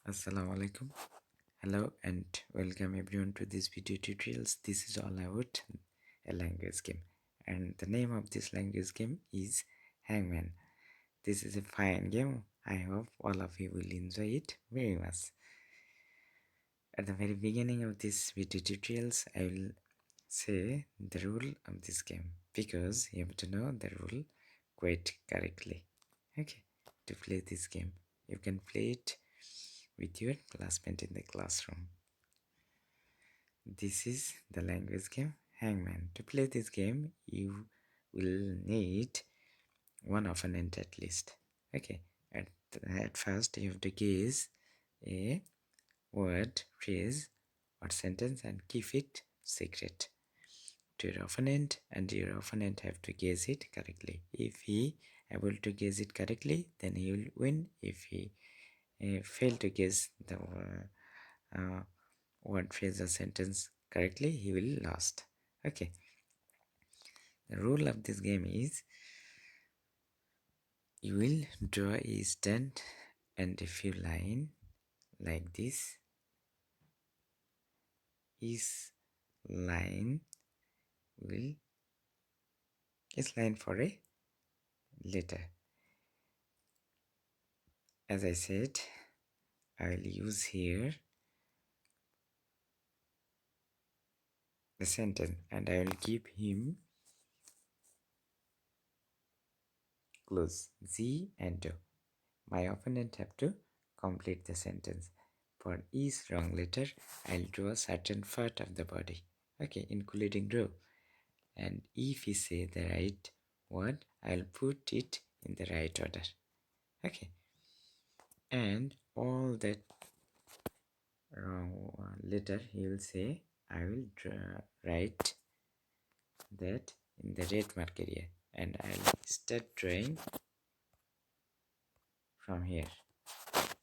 Assalamu alaikum. Hello and welcome everyone to this video tutorials. This is all about a language game, and the name of this language game is Hangman. This is a fine game. I hope all of you will enjoy it very much. At the very beginning of this video tutorials, I will say the rule of this game because you have to know the rule quite correctly. Okay, to play this game, you can play it with your classmate in the classroom. This is the language game Hangman. To play this game, you will need one opponent at least. Okay, at first you have to guess a word, phrase, or sentence and keep it secret to your opponent, and your opponent have to guess it correctly. If he able to guess it correctly, then he will win. If he fail to guess the word, phrase, or sentence correctly, he will lost. Okay, the rule of this game is you will draw a stand and a few line like this. Each line will is line for a letter. As I said, I will use here the sentence and I will give him clues Z and O. My opponent have to complete the sentence. For each wrong letter, I'll draw a certain part of the body, okay, including row. And if he say the right word, I'll put it in the right order, okay. And all that wrong letter, he will say, I will write that in the red mark area, and I'll start drawing from here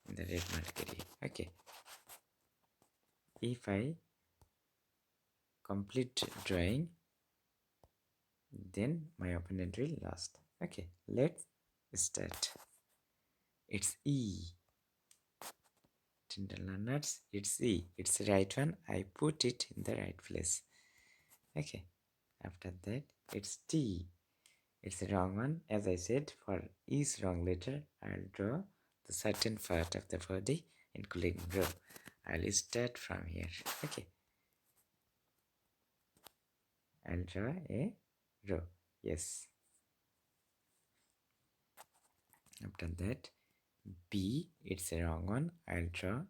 in the red mark area, okay. If I complete drawing, then my opponent will lost. Okay, let's start. It's E. Tender learners, it's E. It's the right one. I put it in the right place. Okay, after that, it's T. It's the wrong one. As I said, for each wrong letter, I'll draw the certain part of the body, including row. I'll start from here. Okay, I'll draw a row. Yes. After that, B, it's a wrong one. I'll draw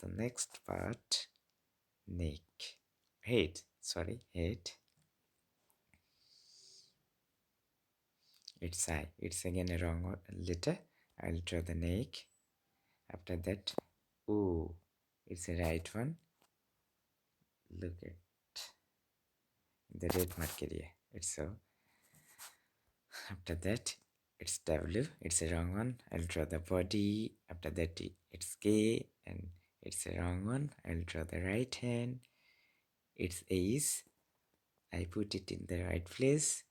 the next part, neck, head, sorry, head. It's I, it's again a wrong letter. I'll draw the neck. After that, O, it's a right one. Look at the red mark area. It's so. After that, it's W, it's a wrong one. I'll draw the body. After that, it's K, and it's a wrong one. I'll draw the right hand. It's Ace. I put it in the right place.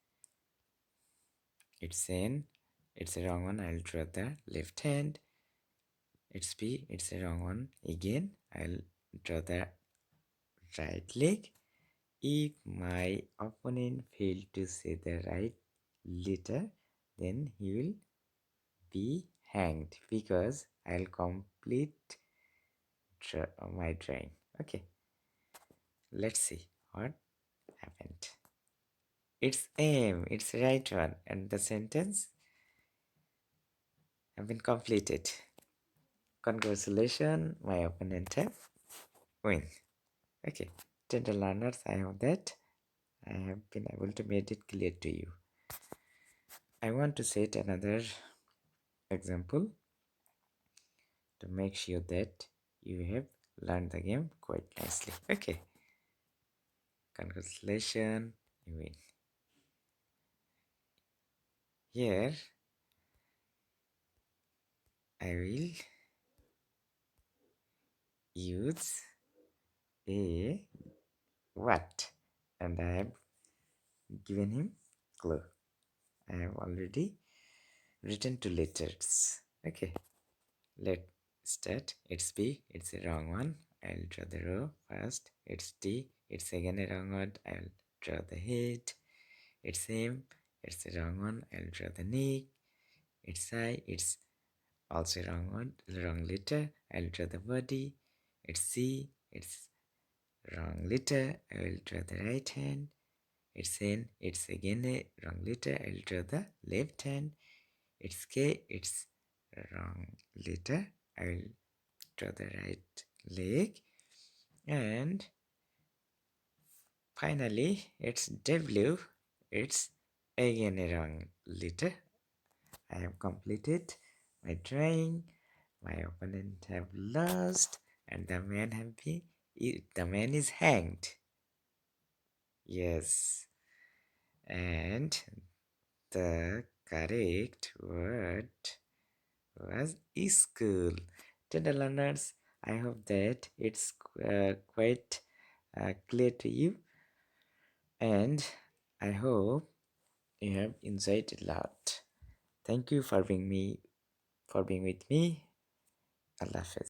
It's N. It's a wrong one. I'll draw the left hand. It's P. It's a wrong one. Again, I'll draw the right leg. If my opponent failed to say the right letter, then he will be hanged because I'll complete my drawing. Okay, let's see what happened. It's M. It's the right one, and the sentence have been completed. Congratulations, my opponent have win. Okay, tender learners, I hope that I have been able to make it clear to you. I want to set another example to make sure that you have learned the game quite nicely. Okay, congratulations, you win. Here I will use a what, and I have given him clue. I have already written two letters. Okay, let's start. It's B, it's a wrong one. I'll draw the row first. It's D, it's again a wrong one. I'll draw the head. It's M, it's a wrong one. I'll draw the neck. It's I, it's also wrong one, wrong letter. I'll draw the body. It's C, it's wrong letter. I will draw the right hand. It's N, it's again a wrong letter. I'll draw the left hand. It's K, it's wrong letter. I will draw the right leg. And finally, it's W, it's again a wrong letter. I have completed my drawing. My opponent have lost, and the man is hanged. Yes, and the correct word was school. Tender learners, I hope that it's quite clear to you, and I hope you have enjoyed a lot. Thank you for being with me. Allah Hafiz.